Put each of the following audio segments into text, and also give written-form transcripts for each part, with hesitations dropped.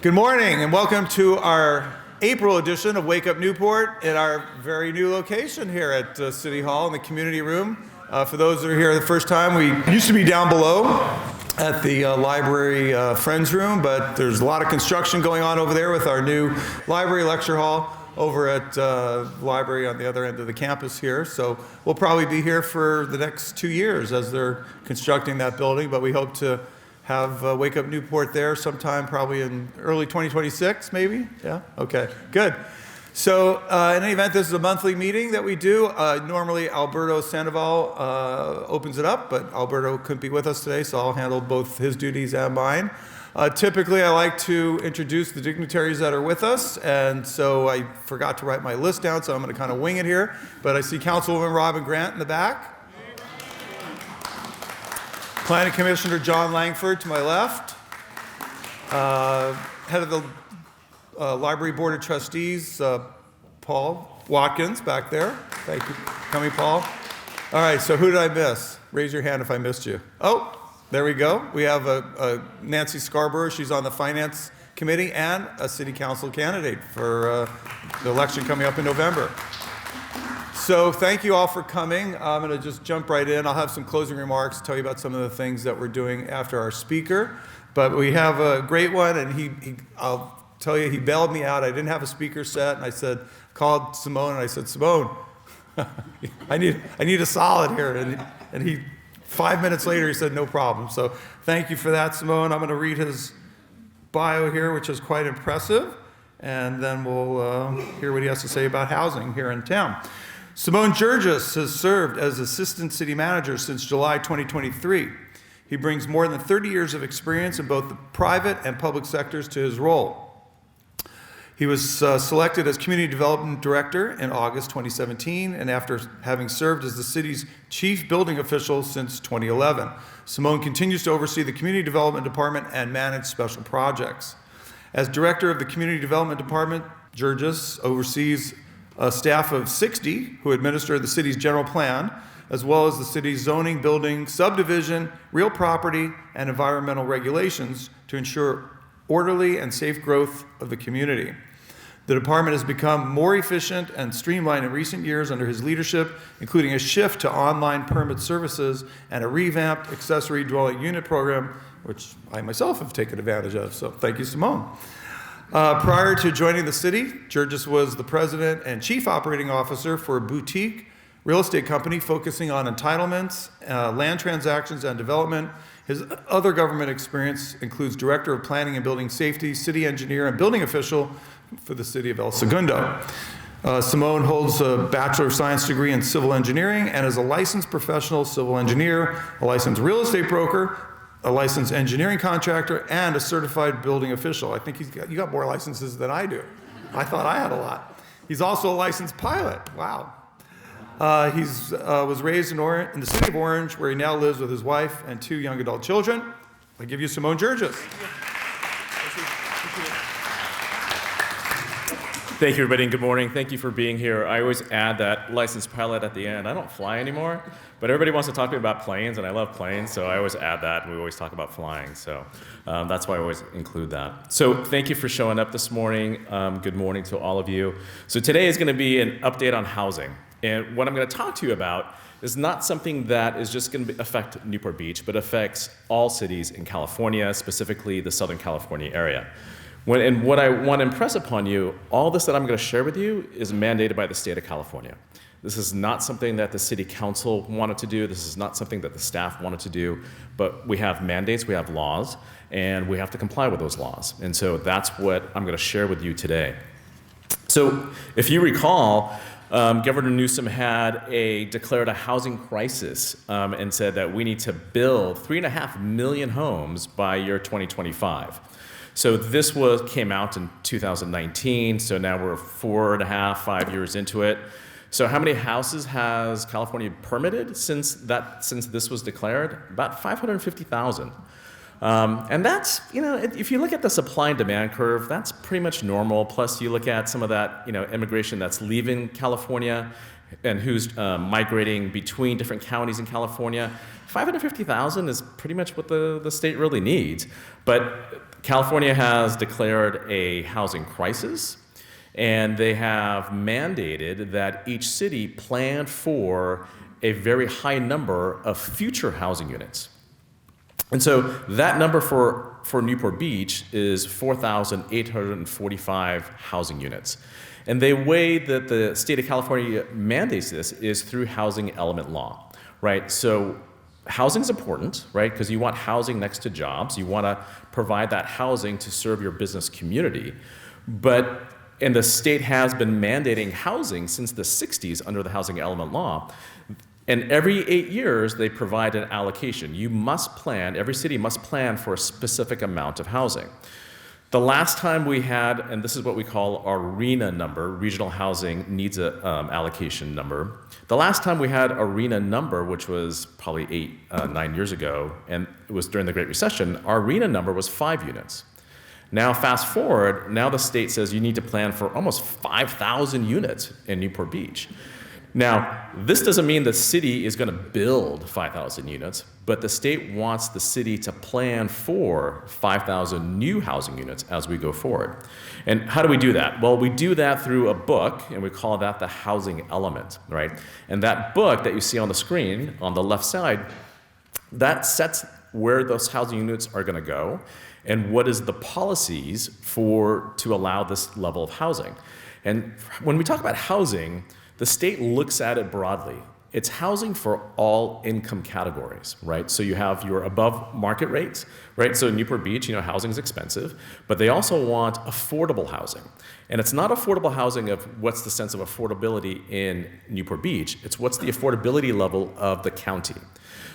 Good morning and welcome to our April edition of Wake Up Newport at our very new location here at City Hall in the community room. For those that are here the first time, we used to be down below at the library Friends Room, but there's a lot of construction going on over there with our new library lecture hall over at the library on the other end of the campus here. So we'll probably be here for the next 2 years as they're constructing that building, but we hope to have Wake Up Newport there sometime probably in early 2026, maybe? Yeah? Okay, good. So in any event, this is a monthly meeting that we do. Normally Alberto Sandoval opens it up, but Alberto couldn't be with us today, so I'll handle both his duties and mine. Typically, I like to introduce the dignitaries that are with us, and so I forgot to write my list down, so I'm going to kind of wing it here. But I see Councilwoman Robin Grant in the back. Planning Commissioner John Langford to my left. Head of the Library Board of Trustees, Paul Watkins back there. Thank you for coming, Paul. All right, so who did I miss? Raise your hand if I missed you. Oh, there we go. We have a Nancy Scarborough. She's on the Finance Committee and a City Council candidate for the election coming up in November. So thank you all for coming. I'm going to just jump right in. I'll have some closing remarks, tell you about some of the things that we're doing after our speaker. But we have a great one, and I'll tell you, he bailed me out. I didn't have a speaker set, and I called Seimone, and I said, Seimone, I need a solid here. And he, 5 minutes later, he said, no problem. So thank you for that, Seimone. I'm going to read his bio here, which is quite impressive, and then we'll hear what he has to say about housing here in town. Seimone Jurjis has served as Assistant City Manager since July 2023. He brings more than 30 years of experience in both the private and public sectors to his role. He was selected as Community Development Director in August 2017, and after having served as the city's Chief Building Official since 2011, Seimone continues to oversee the Community Development Department and manage special projects. As Director of the Community Development Department, Jurjis oversees a staff of 60 who administer the city's general plan, as well as the city's zoning, building, subdivision, real property, and environmental regulations to ensure orderly and safe growth of the community. The department has become more efficient and streamlined in recent years under his leadership, including a shift to online permit services and a revamped Accessory Dwelling Unit program, which I myself have taken advantage of. So thank you, Seimone. Prior to joining the city, Jurjis was the president and chief operating officer for a boutique real estate company focusing on entitlements, land transactions, and development. His other government experience includes director of planning and building safety, city engineer, and building official for the city of El Segundo. Seimone holds a Bachelor of Science degree in civil engineering and is a licensed professional civil engineer, a licensed real estate broker, a licensed engineering contractor, and a certified building official. I think you got more licenses than I do. I thought I had a lot. He's also a licensed pilot. Wow. He was raised in the city of Orange, where he now lives with his wife and 2 young adult children. I give you Seimone Jurjis. Thank you, everybody, and good morning. Thank you for being here. I always add that licensed pilot at the end. I don't fly anymore, but everybody wants to talk to me about planes, and I love planes, so I always add that, and we always talk about flying. So that's why I always include that. So thank you for showing up this morning. Good morning to all of you. So today is going to be an update on housing. And what I'm going to talk to you about is not something that is just going to affect Newport Beach, but affects all cities in California, specifically the Southern California area. And what I want to impress upon you, all this that I'm going to share with you is mandated by the state of California. This is not something that the city council wanted to do. This is not something that the staff wanted to do. But we have mandates, we have laws, and we have to comply with those laws. And so that's what I'm going to share with you today. So if you recall, Governor Newsom had declared a housing crisis and said that we need to build 3.5 million homes by year 2025. So this came out in 2019, so now we're 4.5, 5 years into it. So how many houses has California permitted since this was declared? About 550,000. And that's, if you look at the supply and demand curve, that's pretty much normal. Plus you look at some of that, immigration that's leaving California and who's migrating between different counties in California. 550,000 is pretty much what the state really needs. But California has declared a housing crisis, and they have mandated that each city plan for a very high number of future housing units. And so that number for Newport Beach is 4,845 housing units. And the way that the state of California mandates this is through housing element law, right? So housing is important, right? Because you want housing next to jobs. You want to provide that housing to serve your business community. And the state has been mandating housing since the 60s under the housing element law. And every 8 years, they provide an allocation. You must plan, every city must plan for a specific amount of housing. The last time we had, and this is what we call our RHNA number, Regional Housing Needs Allocation number. The last time we had a RHNA number, which was probably 9 years ago, and it was during the Great Recession, our RHNA number was 5 units. Now, fast forward, now the state says you need to plan for almost 5,000 units in Newport Beach. Now, this doesn't mean the city is going to build 5,000 units, but the state wants the city to plan for 5,000 new housing units as we go forward. And how do we do that? Well, we do that through a book, and we call that the housing element, right? And that book that you see on the screen on the left side, that sets where those housing units are going to go and what is the policies to allow this level of housing. And when we talk about housing, the state looks at it broadly. It's housing for all income categories, right? So you have your above market rates, right? So in Newport Beach, housing is expensive, but they also want affordable housing. And it's not affordable housing of what's the sense of affordability in Newport Beach, it's what's the affordability level of the county.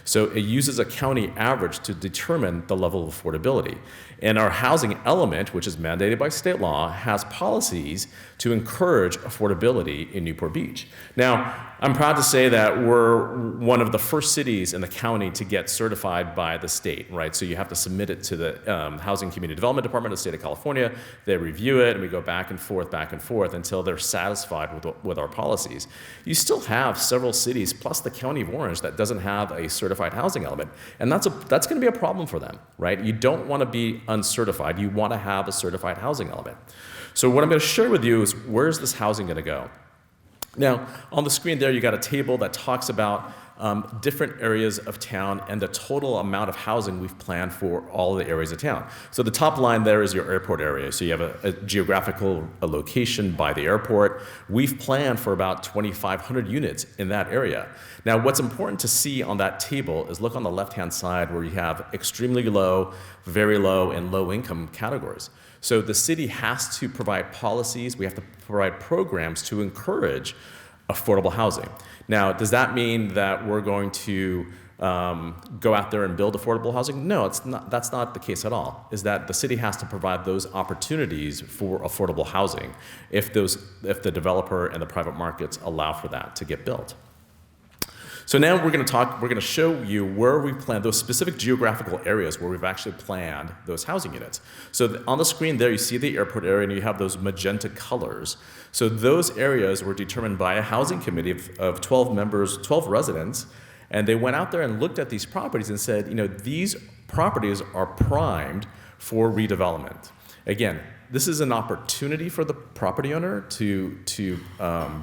So it uses a county average to determine the level of affordability. And our housing element, which is mandated by state law, has policies to encourage affordability in Newport Beach. Now, I'm proud to say that we're one of the first cities in the county to get certified by the state, right? So you have to submit it to the Housing Community Development Department of the state of California. They review it, and we go back and forth until they're satisfied with our policies. You still have several cities, plus the County of Orange, that doesn't have a certified housing element, and that's going to be a problem for them, right? You don't want to be uncertified. You want to have a certified housing element. So what I'm going to share with you is where's this housing going to go? Now, on the screen there, you got a table that talks about different areas of town and the total amount of housing we've planned for all the areas of town. So the top line there is your airport area. So you have a geographical location by the airport. We've planned for about 2,500 units in that area. Now, what's important to see on that table is look on the left-hand side where you have extremely low, very low, and low income categories. So the city has to provide policies. We have to provide programs to encourage affordable housing. Now, does that mean that we're going to go out there and build affordable housing? No, it's not. That's not the case at all. Is that the city has to provide those opportunities for affordable housing if the developer and the private markets allow for that to get built. So now we're going to show you where we plan those specific geographical areas where we've actually planned those housing units. So on the screen there, you see the airport area and you have those magenta colors. So those areas were determined by a housing committee of 12 members, 12 residents, and they went out there and looked at these properties and said, these properties are primed for redevelopment. Again, this is an opportunity for the property owner to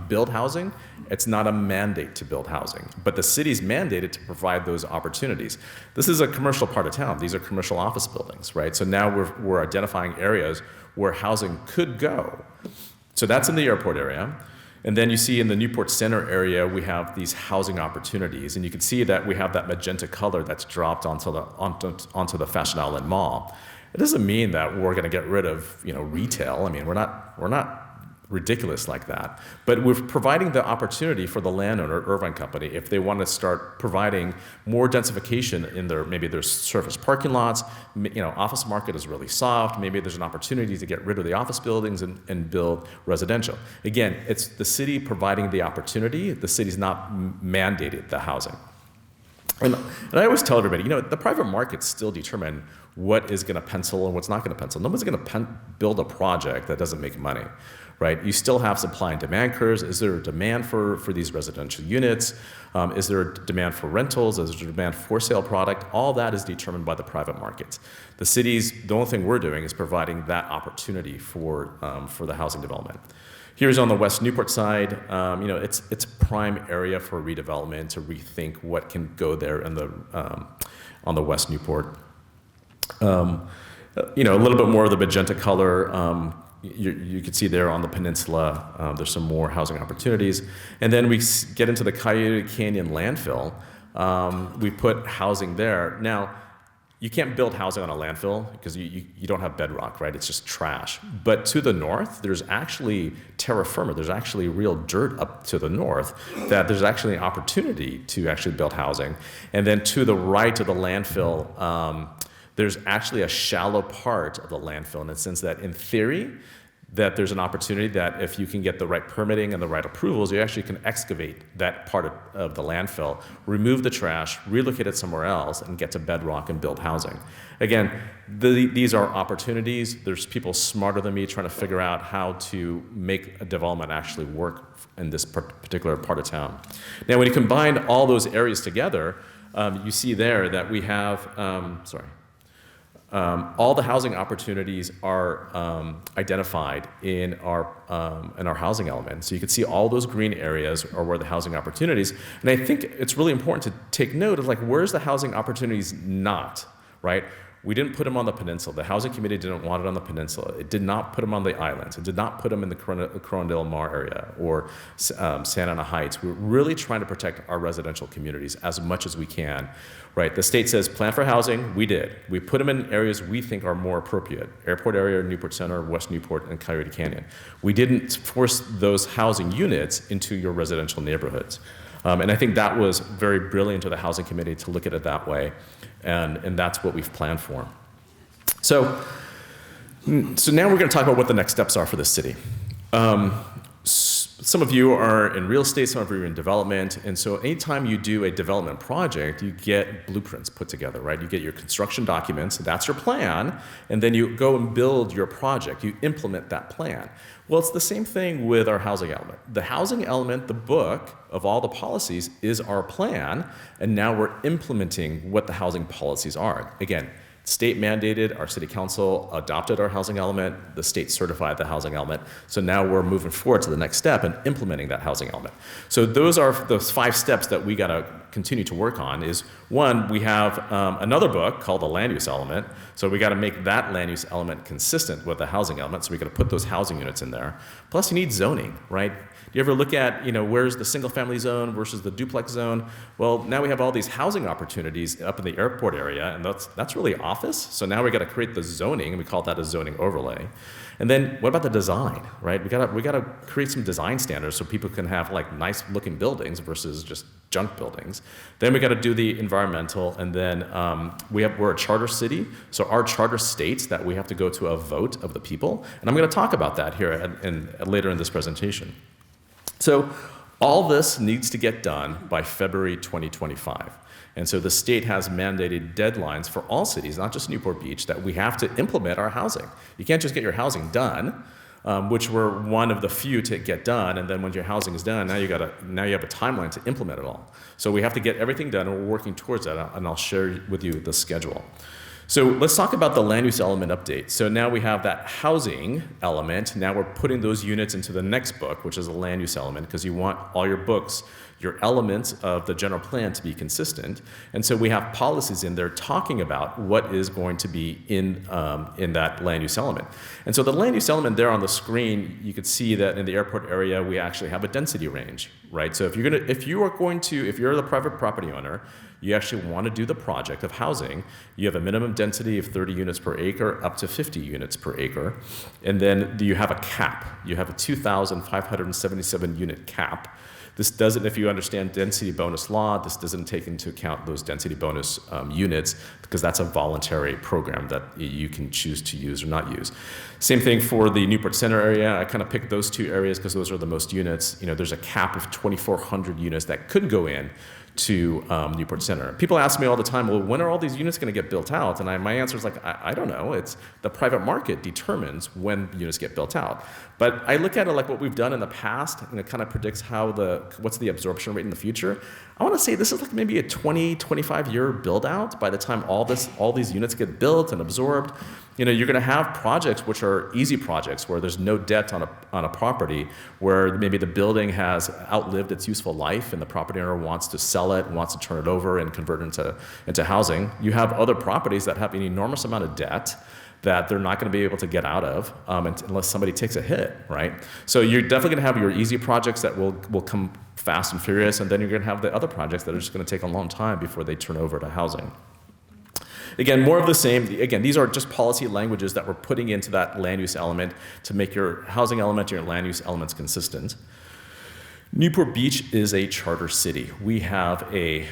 build housing. It's not a mandate to build housing, but the city's mandated to provide those opportunities. This is a commercial part of town. These are commercial office buildings, right? So now we're identifying areas where housing could go. So that's in the airport area. And then you see in the Newport Center area, we have these housing opportunities. And you can see that we have that magenta color that's dropped onto the Fashion Outlet Mall. It doesn't mean that we're going to get rid of retail. I mean, we're not ridiculous like that. But we're providing the opportunity for the landowner, Irvine Company, if they want to start providing more densification in their surface parking lots. Office market is really soft. Maybe there's an opportunity to get rid of the office buildings and build residential. Again, it's the city providing the opportunity. The city's not mandated the housing. And I always tell everybody, the private markets still determine what is going to pencil and what's not going to pencil. Nobody's going to build a project that doesn't make money, right? You still have supply and demand curves. Is there a demand for these residential units? Is there a demand for rentals? Is there a demand for sale product? All that is determined by the private markets. The cities, the only thing we're doing is providing that opportunity for the housing development. Here's on the West Newport side. It's a prime area for redevelopment to rethink what can go there on the West Newport. A little bit more of the magenta color. You can see there on the peninsula, there's some more housing opportunities. And then we get into the Coyote Canyon landfill. We put housing there. Now, you can't build housing on a landfill because you don't have bedrock, right? It's just trash. But to the north, there's actually terra firma. There's actually real dirt up to the north that there's actually an opportunity to actually build housing. And then to the right of the landfill, there's actually a shallow part of the landfill in the sense that, in theory, that there's an opportunity that if you can get the right permitting and the right approvals, you actually can excavate that part of the landfill, remove the trash, relocate it somewhere else, and get to bedrock and build housing. Again, these are opportunities. There's people smarter than me trying to figure out how to make a development actually work in this particular part of town. Now, when you combine all those areas together, you see there that we have, all the housing opportunities are identified in our housing element. So you can see all those green areas are where the housing opportunities. And I think it's really important to take note of where's the housing opportunities not, right? We didn't put them on the peninsula. The housing committee didn't want it on the peninsula. It did not put them on the islands. It did not put them in the Corona del Mar area or Santa Ana Heights. We're really trying to protect our residential communities as much as we can, right? The state says plan for housing. We did. We put them in areas we think are more appropriate. Airport area, Newport Center, West Newport, and Coyote Canyon. We didn't force those housing units into your residential neighborhoods. And I think that was very brilliant of the housing committee to look at it that way. And that's what we've planned for. So now we're going to talk about what the next steps are for the city. Some of you are in real estate, some of you are in development, and so anytime you do a development project, you get blueprints put together, right? You get your construction documents, that's your plan, and then you go and build your project. You implement that plan. Well, it's the same thing with our housing element. The housing element, the book of all the policies, is our plan, and now we're implementing what the housing policies are. Again, state mandated, our city council adopted our housing element, the state certified the housing element, so now we're moving forward to the next step and implementing that housing element. So those are those 5 steps that we gotta continue to work on. Is one, we have another book called the land use element, so we gotta make that land use element consistent with the housing element, so we gotta put those housing units in there. Plus you need zoning, right? Do you ever look at, where's the single family zone versus the duplex zone? Well, now we have all these housing opportunities up in the airport area, and that's really office. So now we got to create the zoning, and we call that a zoning overlay. And then what about the design, right? We gotta create some design standards so people can have nice looking buildings versus just junk buildings. Then we got to do the environmental, and then we're a charter city, so our charter states that we have to go to a vote of the people, and I'm going to talk about that here later in this presentation. So all this needs to get done by February 2025. And so the state has mandated deadlines for all cities, not just Newport Beach, that we have to implement our housing. You can't just get your housing done, which we're one of the few to get done, and then when your housing is done, now you have a timeline to implement it all. So we have to get everything done, and we're working towards that, and I'll share with you the schedule. So let's talk about the land use element update. So now we have that housing element. Now we're putting those units into the next book, which is a land use element, because you want all your books, your elements of the general plan to be consistent. And so we have policies in there talking about what is going to be in that land use element. And so the land use element there on the screen, you can see that in the airport area, we actually have a density range, right? So if you're the private property owner, you actually want to do the project of housing, you have a minimum density of 30 units per acre up to 50 units per acre. And then you have a cap. You have a 2,577 unit cap. This doesn't, if you understand density bonus law, this doesn't take into account those density bonus units, because that's a voluntary program that you can choose to use or not use. Same thing for the Newport Center area. I kind of picked those 2 areas because those are the most units. There's a cap of 2,400 units that could go in to Newport Center. People ask me all the time, well, when are all these units going to get built out? And my answer is like, I don't know. It's the private market determines when units get built out. But I look at it like what we've done in the past, and it kind of predicts what's the absorption rate in the future. I want to say this is like maybe a 20, 25-year build out by the time all these units get built and absorbed. You're going to have projects which are easy projects where there's no debt on a property, where maybe the building has outlived its useful life and the property owner wants to sell it, wants to turn it over and convert it into housing. You have other properties that have an enormous amount of debt that they're not going to be able to get out of unless somebody takes a hit, right? So you're definitely going to have your easy projects that will come fast and furious, and then you're going to have the other projects that are just going to take a long time before they turn over to housing. Again, more of the same. Again, these are just policy languages that we're putting into that land use element to make your housing element and your land use elements consistent. Newport Beach is a charter city. We have a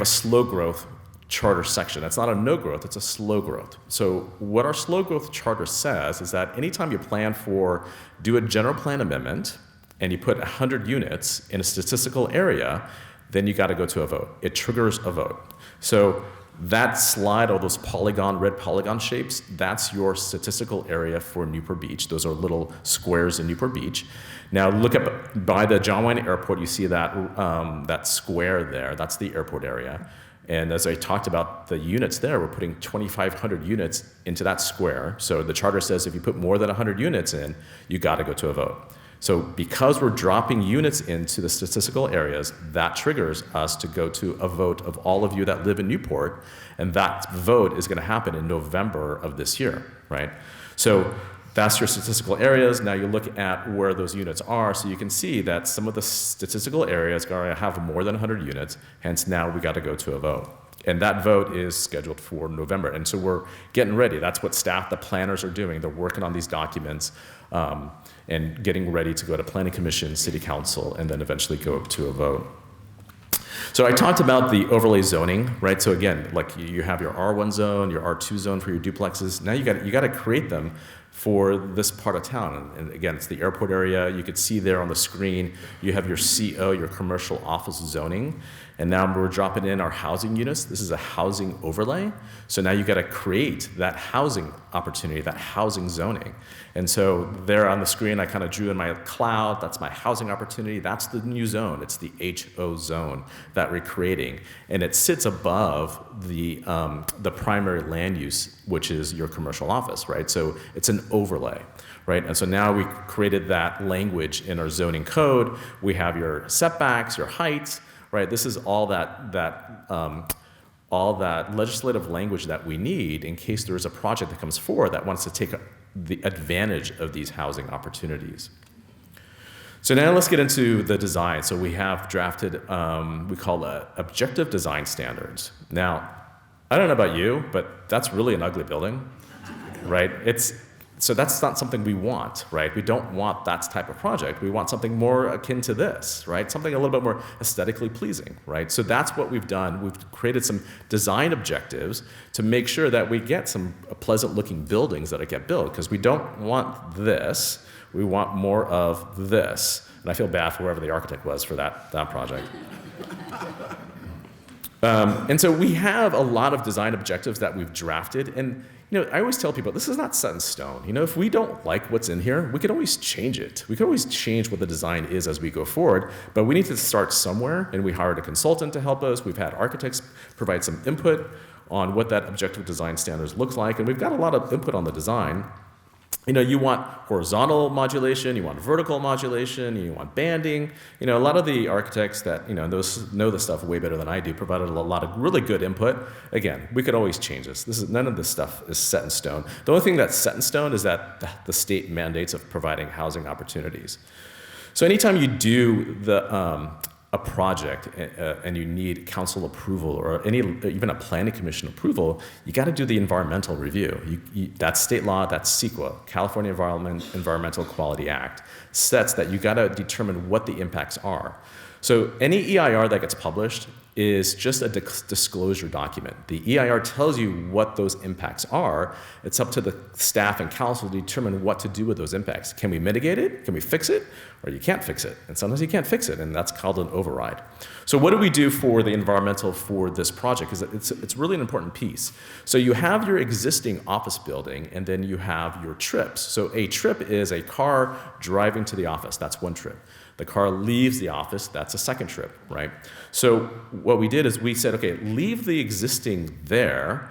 slow growth charter section. That's not a no growth, it's a slow growth. So what our slow growth charter says is that anytime you do a general plan amendment and you put 100 units in a statistical area, then you got to go to a vote. It triggers a vote. So that slide, all those red polygon shapes, that's your statistical area for Newport Beach. Those are little squares in Newport Beach. Now look up by the John Wayne Airport, you see that square there, that's the airport area. And as I talked about the units there, we're putting 2,500 units into that square. So the charter says if you put more than 100 units in, you got to go to a vote. So because we're dropping units into the statistical areas, that triggers us to go to a vote of all of you that live in Newport, and that vote is going to happen in November of this year, right? So that's your statistical areas. Now you look at where those units are, so you can see that some of the statistical areas are going to have more than 100 units, hence now we got to go to a vote. And that vote is scheduled for November. And so we're getting ready. That's what the planners are doing. They're working on these documents and getting ready to go to Planning Commission, City Council, and then eventually go to a vote. So I talked about the overlay zoning, right? So again, like you have your R1 zone, your R2 zone for your duplexes. Now you got to create them for this part of town. And again, it's the airport area. You could see there on the screen, you have your CO, your commercial office zoning. And now we're dropping in our housing units. This is a housing overlay. So now you got to create that housing opportunity, that housing zoning. And so there on the screen, I kind of drew in my cloud. That's my housing opportunity. That's the new zone. It's the HO zone that we're creating. And it sits above the primary land use, which is your commercial office, right? So it's an overlay, right? And so now we created that language in our zoning code. We have your setbacks, your heights, right? This is all that legislative language that we need in case there is a project that comes forward that wants to take the advantage of these housing opportunities. So now let's get into the design. So we have drafted, we call it objective design standards. Now, I don't know about you, but that's really an ugly building, right? So that's not something we want, right? We don't want that type of project. We want something more akin to this, right? Something a little bit more aesthetically pleasing, right? So that's what we've done. We've created some design objectives to make sure that we get some pleasant looking buildings that get built, because we don't want this, we want more of this. And I feel bad for whoever the architect was for that project. And so we have a lot of design objectives that we've drafted, and I always tell people, this is not set in stone. If we don't like what's in here, we can always change it. We can always change what the design is as we go forward, but we need to start somewhere, and we hired a consultant to help us. We've had architects provide some input on what that objective design standards looks like, and we've got a lot of input on the design. You want horizontal modulation, you want vertical modulation, you want banding. A lot of the architects that those know the stuff way better than I do provided a lot of really good input. Again, we could always change this. None of this stuff is set in stone. The only thing that's set in stone is that the state mandates of providing housing opportunities. So anytime you do a project and you need council approval or even a planning commission approval, you got to do the environmental review. That's state law, that's CEQA, California Environmental Quality Act, sets that you got to determine what the impacts are. So any EIR that gets published, is just a disclosure document. The EIR tells you what those impacts are. It's up to the staff and council to determine what to do with those impacts. Can we mitigate it? Can we fix it? Or you can't fix it. And sometimes you can't fix it, and that's called an override. So what do we do for the environmental for this project? Because it's really an important piece. So you have your existing office building, and then you have your trips. So a trip is a car driving to the office. That's one trip. The car leaves the office, that's a second trip, right? So what we did is we said, okay, leave the existing there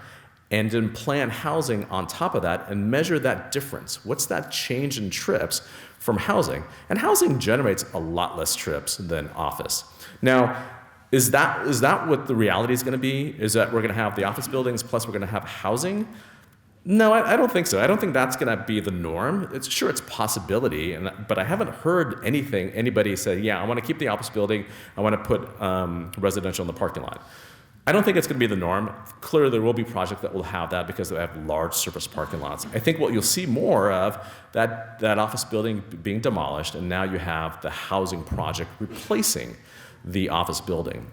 and then plan housing on top of that and measure that difference. What's that change in trips from housing? And housing generates a lot less trips than office. Now, is that what the reality is gonna be? Is that we're gonna have the office buildings plus we're gonna have housing? No, I don't think so. I don't think that's going to be the norm. It's a possibility, but I haven't heard anybody say, yeah, I want to keep the office building, I want to put residential in the parking lot. I don't think it's going to be the norm. Clearly, there will be projects that will have that because they have large surface parking lots. I think what you'll see more of, that office building being demolished, and now you have the housing project replacing the office building.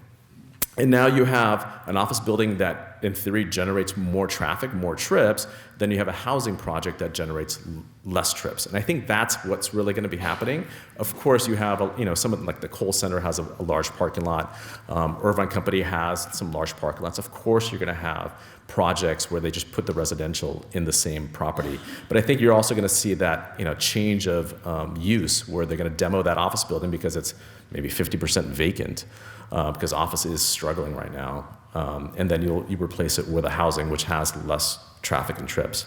And now you have an office building that, in theory, generates more traffic, more trips, then you have a housing project that generates less trips. And I think that's what's really going to be happening. Of course, you have, something like the Kohl Center has a large parking lot. Irvine Company has some large parking lots. Of course, you're going to have projects where they just put the residential in the same property. But I think you're also going to see that, change of use where they're going to demo that office building because it's maybe 50% vacant. Because office is struggling right now, and then you replace it with a housing which has less traffic and trips.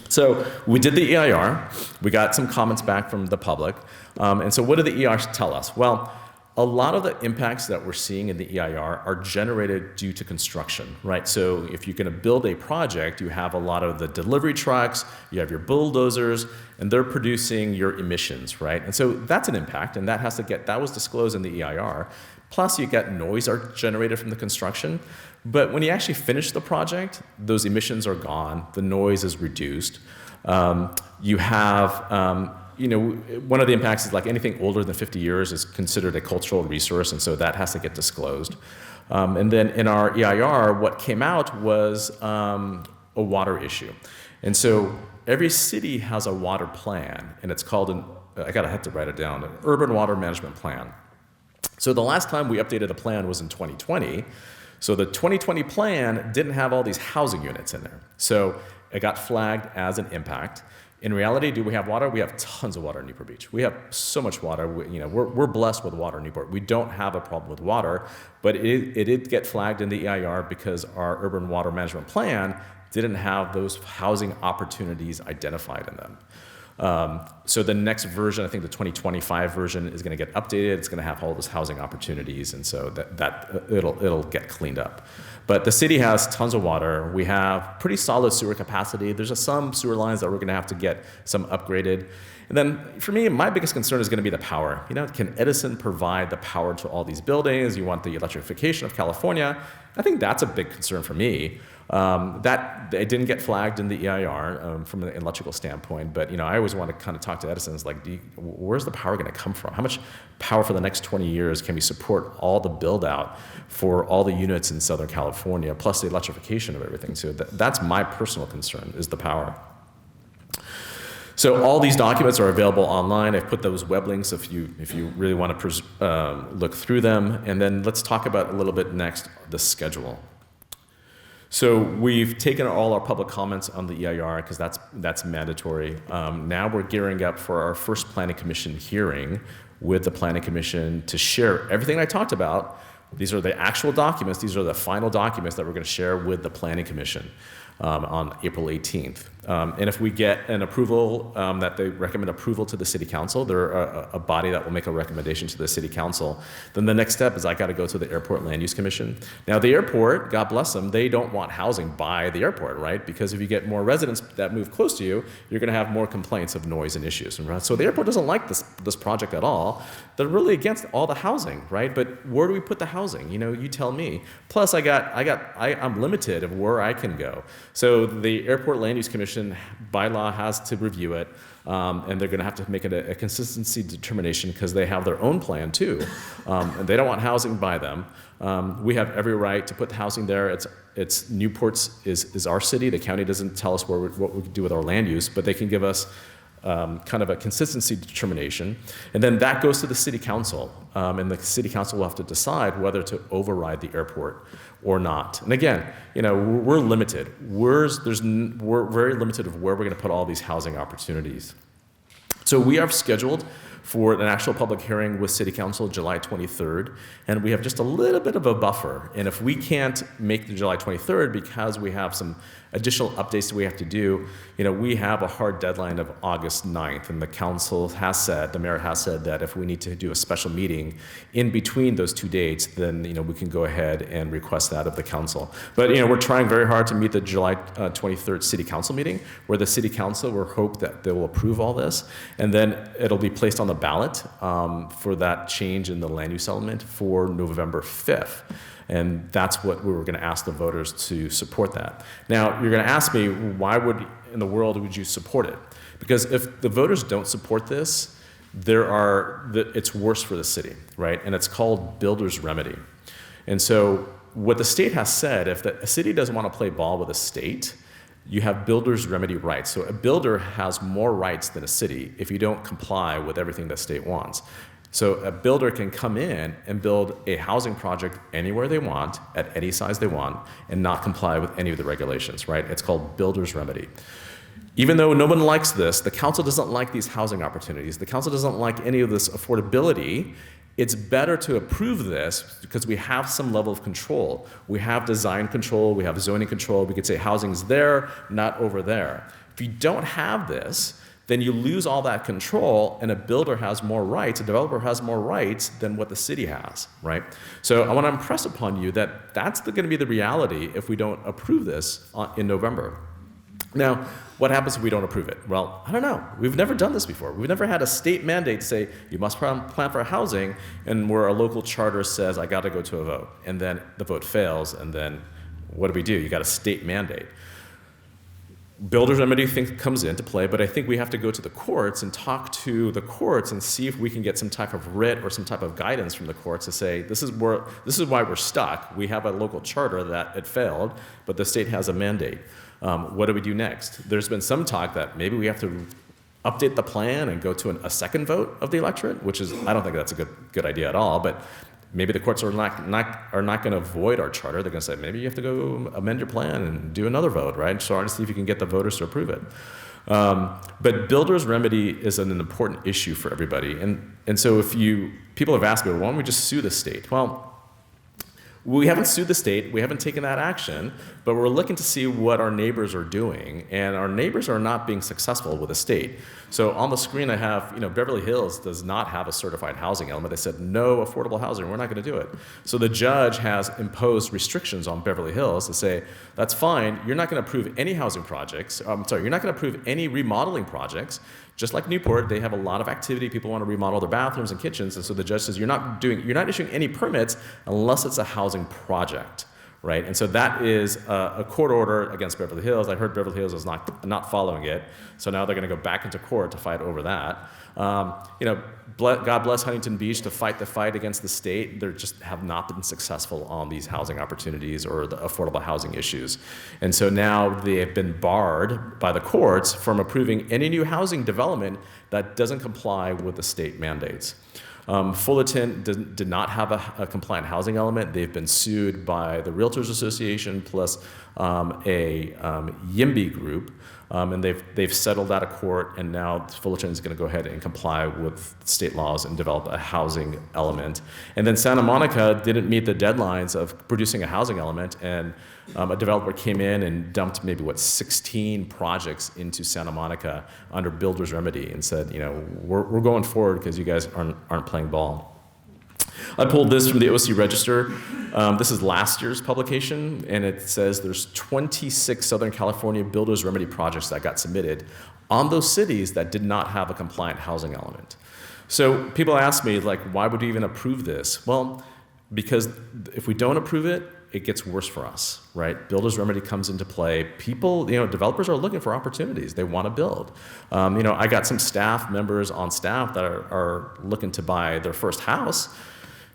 So we did the EIR, we got some comments back from the public, and so what do the EIRs tell us? Well, a lot of the impacts that we're seeing in the EIR are generated due to construction, right? So if you're going to build a project, you have a lot of the delivery trucks, you have your bulldozers, and they're producing your emissions, right? And so that's an impact, and that was disclosed in the EIR. Plus, you get noise are generated from the construction. But when you actually finish the project, those emissions are gone. The noise is reduced. You have, one of the impacts is like anything older than 50 years is considered a cultural resource, and so that has to get disclosed. And then in our EIR, what came out was a water issue. And so every city has a water plan, and it's called I have to write it down, an urban water management plan. So the last time we updated the plan was in 2020. So the 2020 plan didn't have all these housing units in there. So it got flagged as an impact. In reality, do we have water? We have tons of water in Newport Beach. We have so much water. We're blessed with water in Newport. We don't have a problem with water, but it did get flagged in the EIR because our urban water management plan didn't have those housing opportunities identified in them. So the next version, I think the 2025 version, is going to get updated. It's going to have all those housing opportunities, and so that it'll get cleaned up. But the city has tons of water. We have pretty solid sewer capacity. There's some sewer lines that we're going to have to get some upgraded. And then for me, my biggest concern is going to be the power. Can Edison provide the power to all these buildings? You want the electrification of California. I think that's a big concern for me. That it didn't get flagged in the EIR from an electrical standpoint, but I always want to kind of talk to Edison. It's like, where's the power going to come from? How much power for the next 20 years can we support all the build out for all the units in Southern California, plus the electrification of everything? So that's my personal concern, is the power. So all these documents are available online. I've put those web links if you really want to look through them. And then let's talk about a little bit next the schedule. So we've taken all our public comments on the EIR because that's mandatory. Now we're gearing up for our first Planning Commission hearing with the Planning Commission to share everything I talked about. These are the actual documents. These are the final documents that we're going to share with the Planning Commission on April 18th. And if we get an approval, that they recommend approval to the City Council, they're a body that will make a recommendation to the City Council, then the next step is I got to go to the Airport Land Use Commission. Now the airport, God bless them, they don't want housing by the airport, right? Because if you get more residents that move close to you, you're going to have more complaints of noise and issues. Right? So the airport doesn't like this project at all. They're really against all the housing, right? But where do we put the housing? You tell me. Plus I'm limited of where I can go. So the Airport Land Use Commission Commission by law has to review it, and they're going to have to make it a consistency determination because they have their own plan too, and they don't want housing by them. We have every right to put the housing there. It's Newport's is our city. The county doesn't tell us what we can do with our land use, but they can give us kind of a consistency determination, and then that goes to the city council, and the city council will have to decide whether to override the airport or not. And again, we're limited. We're very limited of where we're going to put all these housing opportunities. So we are scheduled for an actual public hearing with City Council July 23rd, and we have just a little bit of a buffer. And if we can't make the July 23rd because we have some additional updates that we have to do, we have a hard deadline of August 9th, and the council has said, the mayor has said that if we need to do a special meeting in between those two dates, then we can go ahead and request that of the council. But we're trying very hard to meet the July 23rd City Council meeting, where the City Council will hope that they will approve all this, and then it'll be placed on the ballot for that change in the land use element for November 5th. And that's what we were going to ask the voters to support that. Now, you're going to ask me, why in the world would you support it? Because if the voters don't support this, it's worse for the city, right? And it's called builder's remedy. And so what the state has said, if a city doesn't want to play ball with a state, you have builder's remedy rights. So a builder has more rights than a city if you don't comply with everything the state wants. So a builder can come in and build a housing project anywhere they want, at any size they want, and not comply with any of the regulations, right? It's called builder's remedy. Even though no one likes this, the council doesn't like these housing opportunities, the council doesn't like any of this affordability, it's better to approve this because we have some level of control. We have design control, we have zoning control, we could say housing's there, not over there. If you don't have this, then you lose all that control, and a builder has more rights, a developer has more rights than what the city has, right? So I want to impress upon you that that's going to be the reality if we don't approve this in November. Now, what happens if we don't approve it? Well, I don't know. We've never done this before. We've never had a state mandate say, you must plan for housing, and where a local charter says, I got to go to a vote, and then the vote fails, and then what do? You got a state mandate. Builder's remedy comes into play, but I think we have to go to the courts and talk to the courts and see if we can get some type of writ or some type of guidance from the courts to say, this is why we're stuck. We have a local charter that it failed, but the state has a mandate. What do we do next? There's been some talk that maybe we have to update the plan and go to a second vote of the electorate, which is, I don't think that's a good idea at all, but maybe the courts are not going to void our charter. They're going to say, maybe you have to go amend your plan and do another vote, right? So to see if you can get the voters to approve it. But builder's remedy is an important issue for everybody. And so people have asked me, well, why don't we just sue the state? Well, we haven't sued the state, we haven't taken that action, but we're looking to see what our neighbors are doing, and our neighbors are not being successful with the state. So on the screen I have, Beverly Hills does not have a certified housing element. They said no affordable housing, we're not going to do it. So the judge has imposed restrictions on Beverly Hills to say, that's fine, you're not going to approve any housing projects, you're not going to approve any remodeling projects. Just like Newport, they have a lot of activity. People want to remodel their bathrooms and kitchens, and so the judge says you're not issuing any permits unless it's a housing project, right? And so that is a court order against Beverly Hills. I heard Beverly Hills is not following it, so now they're going to go back into court to fight over that. God bless Huntington Beach to fight the fight against the state. They just have not been successful on these housing opportunities or the affordable housing issues. And so now they have been barred by the courts from approving any new housing development that doesn't comply with the state mandates. Fullerton did not have a compliant housing element. They've been sued by the Realtors Association plus a YIMBY group. And they've settled out of court, and now Fullerton is going to go ahead and comply with state laws and develop a housing element. And then Santa Monica didn't meet the deadlines of producing a housing element, and a developer came in and dumped maybe 16 projects into Santa Monica under builder's remedy and said, we're going forward because you guys aren't playing ball. I pulled this from the OC Register. This is last year's publication, and it says there's 26 Southern California builders remedy projects that got submitted on those cities that did not have a compliant housing element. So people ask me, why would we even approve this? Well, because if we don't approve it, it gets worse for us, right? Builder's remedy comes into play. People, developers are looking for opportunities. They want to build. I got some staff members on staff that are looking to buy their first house.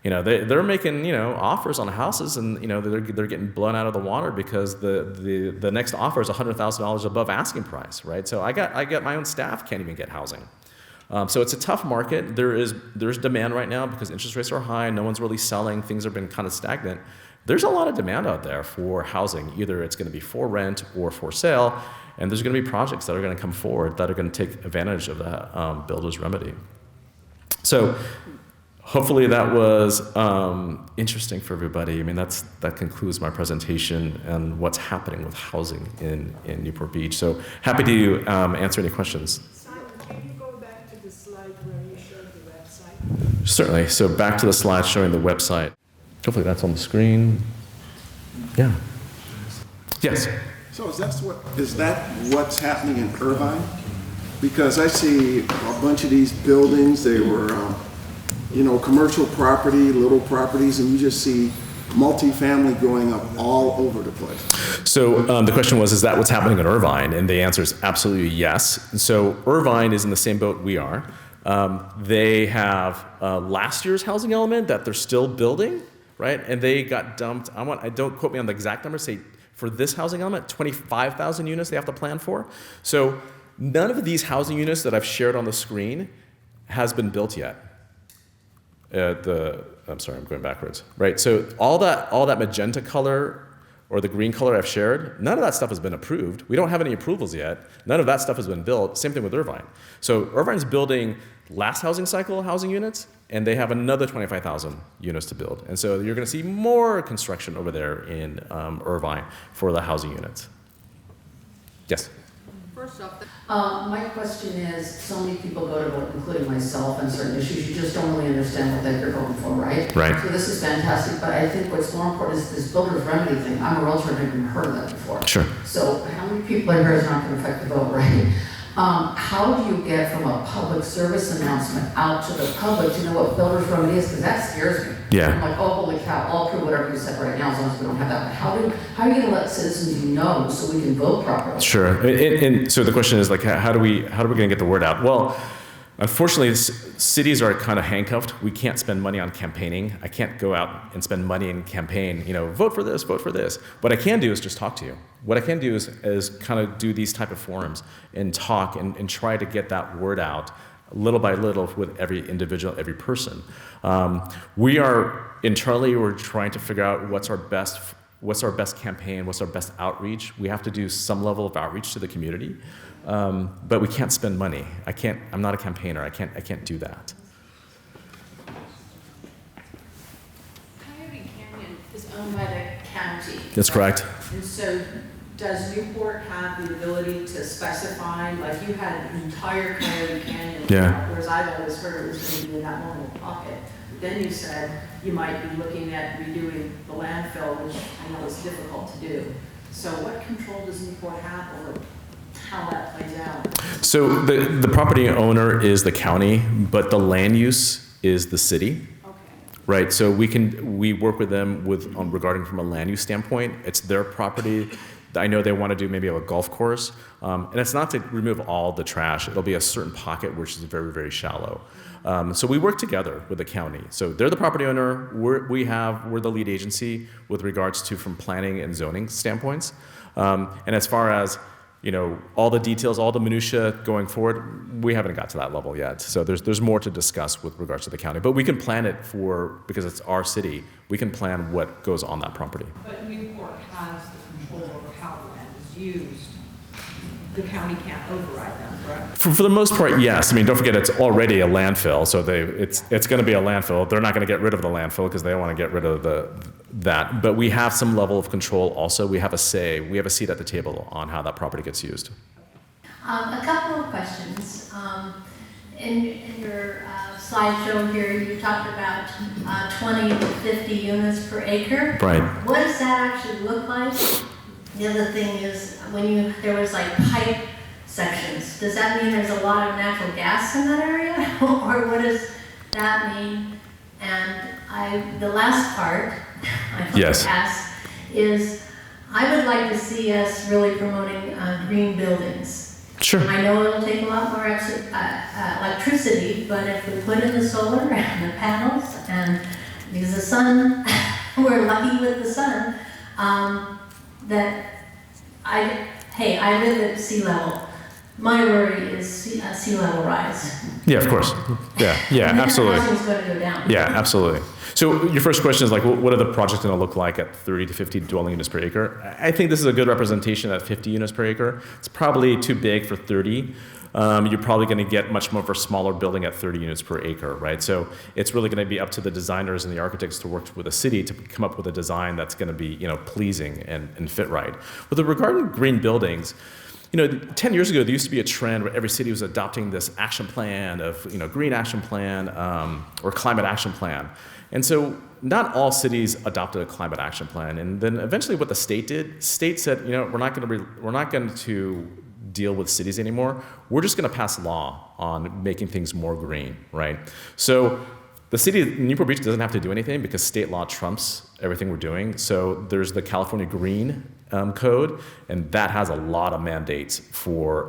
They're making, offers on houses, and, they're getting blown out of the water because the next offer is $100,000 above asking price, right? So I got my own staff can't even get housing. So it's a tough market. There's demand right now because interest rates are high. No one's really selling. Things have been kind of stagnant. There's a lot of demand out there for housing. Either it's going to be for rent or for sale, and there's going to be projects that are going to come forward that are going to take advantage of that builder's remedy. So hopefully that was interesting for everybody. I mean, that concludes my presentation and what's happening with housing in Newport Beach. So happy to answer any questions. Can you go back to the slide where you showed the website? Certainly. So back to the slide showing the website. Hopefully that's on the screen. Yeah. Yes. So is that what's happening in Irvine? Because I see a bunch of these buildings, they were, commercial property, little properties, and you just see multifamily going up all over the place. So the question was, is that what's happening in Irvine? And the answer is absolutely yes. So Irvine is in the same boat we are. They have last year's housing element that they're still building, right? And they got dumped. Don't quote me on the exact number. Say for this housing element, 25,000 units they have to plan for. So none of these housing units that I've shared on the screen has been built yet. I'm sorry, I'm going backwards. Right. So all that magenta color or the green color I've shared, none of that stuff has been approved. We don't have any approvals yet. None of that stuff has been built. Same thing with Irvine. So Irvine's building last housing cycle housing units, and they have another 25,000 units to build. And so you're going to see more construction over there in Irvine for the housing units. Yes? First off, my question is, so many people go to vote, including myself, on certain issues. You just don't really understand what they're voting for, right? Right. So this is fantastic, but I think what's more important is this builder's remedy thing. I'm a realtor, I've never even heard of that before. Sure. So how many people in here is not going to affect the vote, right? How do you get from a public service announcement out to the public to know what builder's remedy is? Because that scares me. Yeah. I'm like, oh, holy cow, I'll approve whatever you said right now as long as we don't have that. But how are you going to let citizens know so we can vote properly? Sure. And so the question is like, how are we going to get the word out? Well, unfortunately, cities are kind of handcuffed. We can't spend money on campaigning. I can't go out and spend money in campaign, vote for this, vote for this. What I can do is just talk to you. What I can do is kind of do these type of forums and talk and try to get that word out little by little with every individual, every person. We are internally, we're trying to figure out what's our best campaign, what's our best outreach. We have to do some level of outreach to the community, but we can't spend money. I'm not a campaigner. I can't do that. Coyote Canyon is owned by the county. That's correct. And so does Newport have the ability to specify, like you had an entire Coyote Canyon, Yeah. whereas I've always heard it was going to be in that normal pocket. Then you said you might be looking at redoing the landfill, which I know is difficult to do. So what control does Newport have over how that plays out? So the property owner is the county, but the land use is the city. Okay. Right, so we work with them regarding from a land use standpoint. It's their property. I know they want to do maybe a golf course, and it's not to remove all the trash. It'll be a certain pocket which is very, very shallow. So we work together with the county. So they're the property owner. We're the lead agency with regards to from planning and zoning standpoints. And as far as all the details, all the minutia going forward, we haven't got to that level yet. So there's more to discuss with regards to the county. But we can plan it because it's our city. We can plan what goes on that property. But Newport has the control over how the land is used. The county can't override them, correct? For the most part, yes. I mean, don't forget it's already a landfill, so it's going to be a landfill. They're not going to get rid of the landfill because they want to get rid of that. But we have some level of control. Also, we have a say. We have a seat at the table on how that property gets used. A couple of questions. In your slideshow here, you talked about 20 to 50 units per acre. Right. What does that actually look like? The other thing is, there was like pipe sections, does that mean there's a lot of natural gas in that area? Or what does that mean? And the last part, I want Yes. to ask, is I would like to see us really promoting green buildings. Sure. I know it'll take a lot more electricity, but if we put in the solar and the panels, and because the sun, we're lucky with the sun, I live at sea level. My worry is sea level rise. Yeah, of course. Yeah, And then absolutely. housing's going to go down. Yeah, absolutely. So your first question is like, what are the projects going to look like at 30 to 50 dwelling units per acre? I think this is a good representation at 50 units per acre. It's probably too big for 30. You're probably going to get much more of a smaller building at 30 units per acre, right? So it's really going to be up to the designers and the architects to work with the city to come up with a design that's going to be, pleasing and fit right. With regard to green buildings, 10 years ago, there used to be a trend where every city was adopting this action plan of, green action plan or climate action plan. And so not all cities adopted a climate action plan. And then eventually what the state did, state said, we're not going to deal with cities anymore. We're just going to pass law on making things more green, right? So the city of Newport Beach doesn't have to do anything because state law trumps everything we're doing. So there's the California Green Code, and that has a lot of mandates for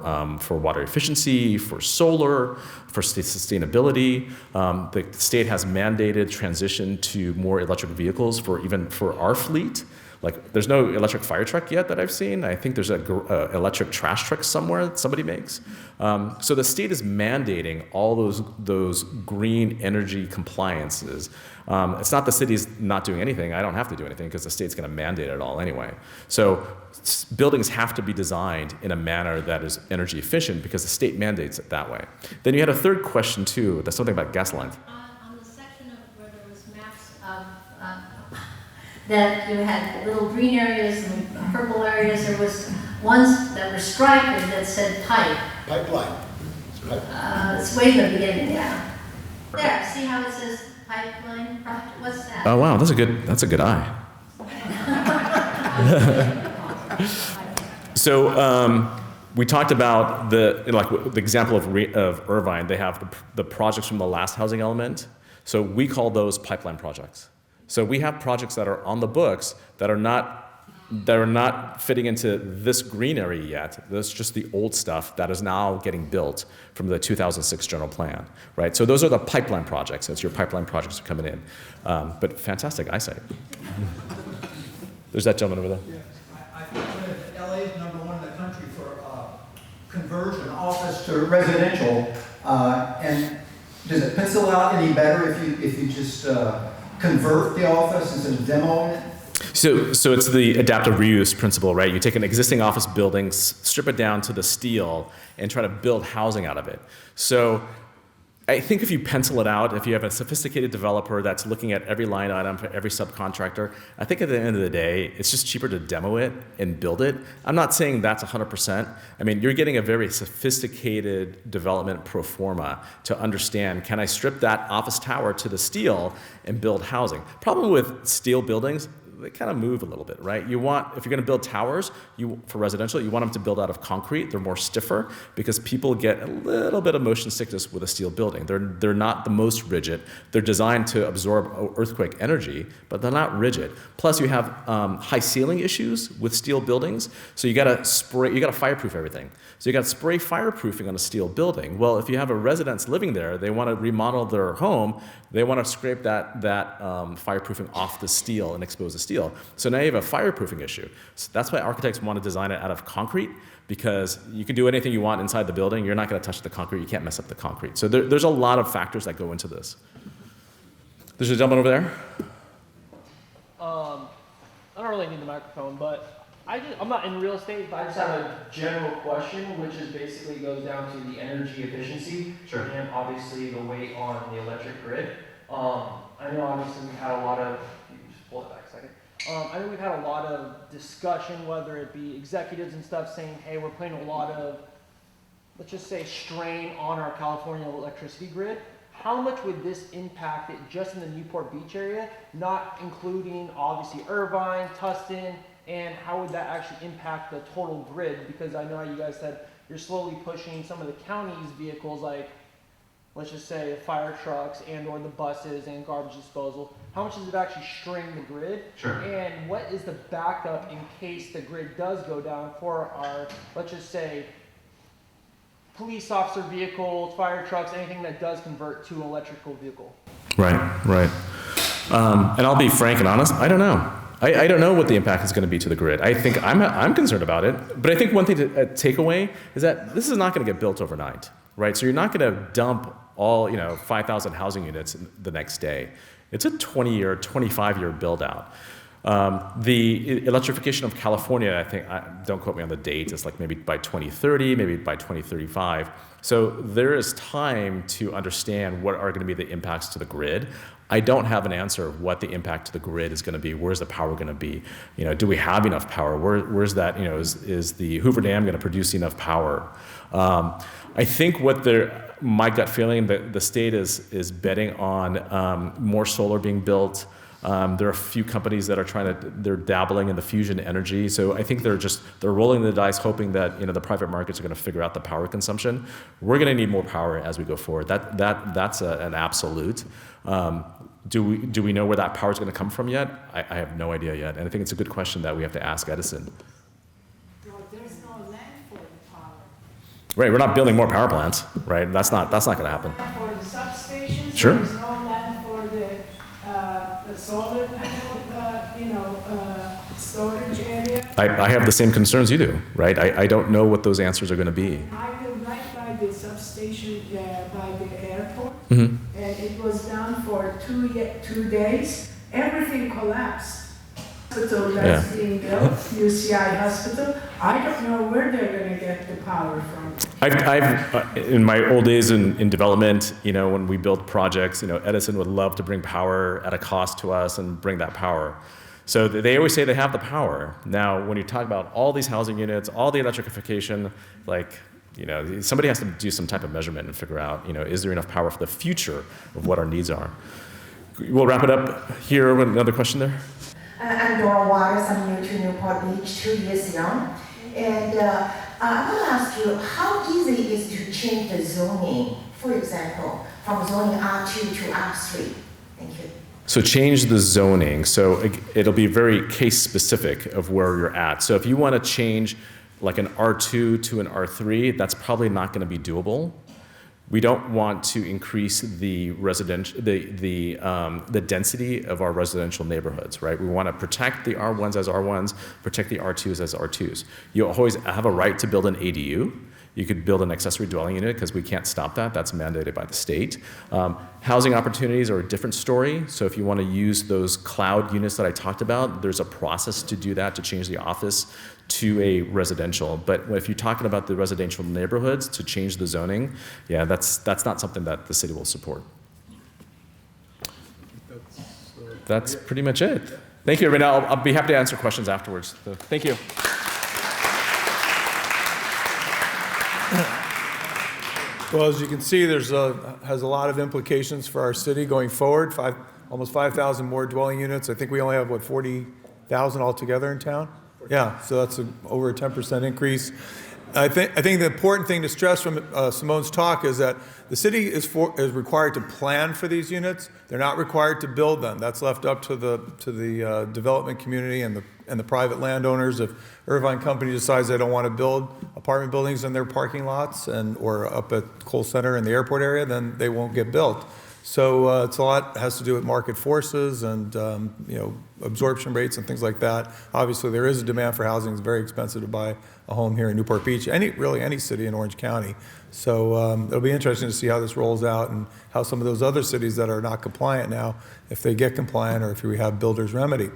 water efficiency, for solar, for sustainability. The state has mandated transition to more electric vehicles for our fleet. Like, there's no electric fire truck yet that I've seen. I think there's an electric trash truck somewhere that somebody makes. So the state is mandating all those green energy compliances. It's not the city's not doing anything. I don't have to do anything because the state's going to mandate it all anyway. So buildings have to be designed in a manner that is energy efficient because the state mandates it that way. Then you had a third question too. That's something about gas lines. On the section of where there was maps of that you had little green areas and purple areas, there was ones that were striped and that said pipe. Pipeline. It's way in the beginning, yeah. There, see how it says pipeline? What's that? Oh wow, that's a good eye. So we talked about the example of Irvine. They have the projects from the last housing element. So we call those pipeline projects. So we have projects that are on the books that are not fitting into this green area yet. That's just the old stuff that is now getting built from the 2006 general plan, right? So those are the pipeline projects. That's your pipeline projects are coming in. But fantastic eyesight. There's that gentleman over there. I think that LA is #1 in the country for conversion, office to residential. And does it pencil out any better if you just convert the office instead of demoing it? So it's the adaptive reuse principle, right? You take an existing office building, strip it down to the steel, and try to build housing out of it. So I think if you pencil it out, if you have a sophisticated developer that's looking at every line item for every subcontractor, I think at the end of the day, it's just cheaper to demo it and build it. I'm not saying that's 100%. I mean, you're getting a very sophisticated development pro forma to understand, can I strip that office tower to the steel and build housing? Problem with steel buildings, they kind of move a little bit, right? If you're going to build towers for residential, you want them to build out of concrete. They're more stiffer because people get a little bit of motion sickness with a steel building. They're not the most rigid. They're designed to absorb earthquake energy, but they're not rigid. Plus, you have high ceiling issues with steel buildings, so you got to fireproof everything. So you got to spray fireproofing on a steel building. Well, if you have a residence living there, they want to remodel their home. They want to scrape that fireproofing off the steel and expose the steel. So now you have a fireproofing issue. So that's why architects want to design it out of concrete, because you can do anything you want inside the building. You're not going to touch the concrete. You can't mess up the concrete. So there's a lot of factors that go into this. There's a gentleman over there. I don't really need the microphone, but I'm not in real estate, but I just have a general question, which is basically goes down to the energy efficiency and obviously the weight on the electric grid. I know obviously we've had a lot of, you can just pull it back a second. I think we've had a lot of discussion, whether it be executives and stuff saying, hey, we're putting a lot of, let's just say, strain on our California electricity grid. How much would this impact it just in the Newport Beach area, not including obviously Irvine, Tustin, and how would that actually impact the total grid? Because I know you guys said you're slowly pushing some of the county's vehicles, like let's just say fire trucks and or the buses and garbage disposal how much does it actually strain the grid? Sure. And what is the backup in case the grid does go down for our, let's just say, police officer vehicles, fire trucks, anything that does convert to an electrical vehicle? Right, right. And I'll be frank and honest, I don't know. I don't know what the impact is going to be to the grid. I think I'm concerned about it, but I think one thing to take away is that this is not going to get built overnight, right? So you're not going to dump all 5,000 housing units the next day. It's a 20-year, 25-year build out. The electrification of California, I think, don't quote me on the date, it's like maybe by 2030, maybe by 2035. So there is time to understand what are going to be the impacts to the grid. I don't have an answer of what the impact to the grid is going to be. Where's the power going to be? Do we have enough power? Where's that? Is the Hoover Dam going to produce enough power? I think my gut feeling that the state is betting on more solar being built. There are a few companies that are they're dabbling in the fusion energy. So I think they're rolling the dice, hoping that the private markets are going to figure out the power consumption. We're going to need more power as we go forward. That's an absolute. Do we know where that power is going to come from yet? I have no idea yet, and I think it's a good question that we have to ask Edison. Well, there's no land for the power. Right, we're not building more power plants, right? That's not going to happen. For the substations, Sure. there's no land for the solar panel, storage area. I have the same concerns you do, right? I don't know what those answers are going to be. I live right by the substation by the airport, Mm-hmm. and it was down for 2 days. Everything collapsed. Hospital that's being built, UCI hospital. I don't know where they're going to get the power from. I've in my old days in development, when we built projects, Edison would love to bring power at a cost to us and bring that power. So they always say they have the power. Now, when you talk about all these housing units, all the electrification, somebody has to do some type of measurement and figure out, is there enough power for the future of what our needs are? We'll wrap it up here with another question there. I'm Dora Waters. I'm new to Newport Beach, 2 years young. And I want to ask you, how easy is to change the zoning, for example, from zoning R2 to R3? Thank you. So change the zoning. So it'll be very case specific of where you're at. So if you want to change like an R2 to an R3, that's probably not going to be doable. We don't want to increase the density of our residential neighborhoods, right? We want to protect the R1s as R1s, protect the R2s as R2s. You always have a right to build an ADU. You could build an accessory dwelling unit because we can't stop that. That's mandated by the state. Housing opportunities are a different story. So if you want to use those cloud units that I talked about, there's a process to do that, to change the office to a residential. But if you're talking about the residential neighborhoods, to change the zoning, yeah, that's not something that the city will support. That's pretty much it. Thank you, everyone. I'll be happy to answer questions afterwards. So, thank you. Well, as you can see, has a lot of implications for our city going forward. Almost 5,000 more dwelling units. I think we only have 40,000 altogether in town. Yeah, so that's over a 10% increase. I think the important thing to stress from Seimone's talk is that the city is required to plan for these units. They're not required to build them. That's left up to the development community and the private landowners. If Irvine Company decides they don't want to build apartment buildings in their parking lots or up at Cole Center in the airport area, then they won't get built. So it's a lot has to do with market forces and absorption rates and things like that. Obviously, there is a demand for housing. It's very expensive to buy a home here in Newport Beach, any city in Orange County. So it'll be interesting to see how this rolls out and how some of those other cities that are not compliant now, if they get compliant or if we have builder's remedy. In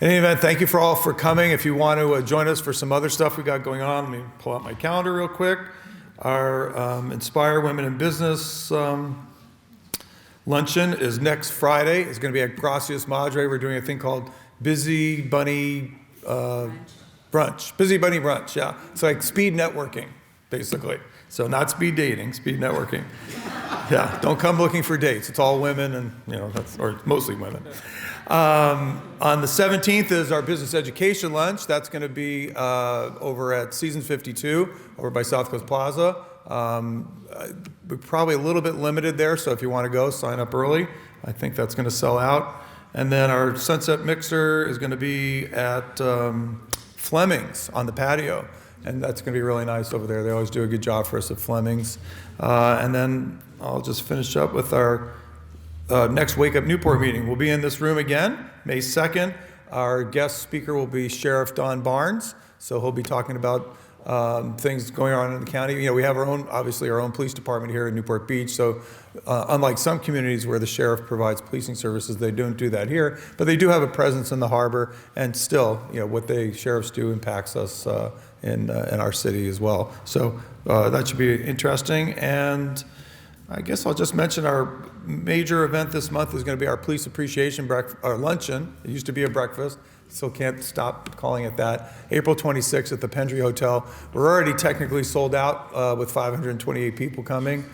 any event, thank you all for coming. If you want to join us for some other stuff we got going on, let me pull out my calendar real quick. Our Inspire Women in Business luncheon is next Friday. It's going to be at Gracias Madre. We're doing a thing called Busy Bunny Brunch. Busy Bunny Brunch, yeah. It's like speed networking, basically. So not speed dating, speed networking. Yeah, don't come looking for dates. It's all women and, or mostly women. On the 17th is our business education lunch. That's going to be over at Season 52, over by South Coast Plaza. We're probably a little bit limited there, so if you want to go, sign up early. I think that's going to sell out. And then our Sunset Mixer is going to be at Fleming's on the patio. And that's going to be really nice over there. They always do a good job for us at Fleming's. And then I'll just finish up with our next Wake Up Newport meeting. We'll be in this room again, May 2nd. Our guest speaker will be Sheriff Don Barnes. So he'll be talking about things going on in the county. You know, we have obviously our own police department here in Newport Beach. So unlike some communities where the sheriff provides policing services, they don't do that here. But they do have a presence in the harbor, and still, you know, what the sheriffs do impacts us in our city as well. So that should be interesting. And I guess I'll just mention our major event this month is going to be our police appreciation luncheon. It used to be a breakfast. Still can't stop calling it that. April 26th at the Pendry Hotel. We're already technically sold out with 528 people coming.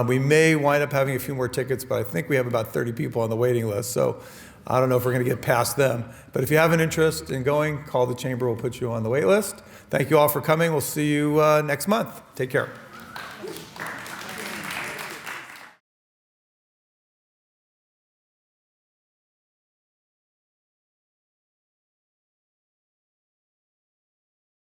We may wind up having a few more tickets, but I think we have about 30 people on the waiting list. So I don't know if we're going to get past them. But if you have an interest in going, call the chamber. We'll put you on the wait list. Thank you all for coming. We'll see you next month. Take care.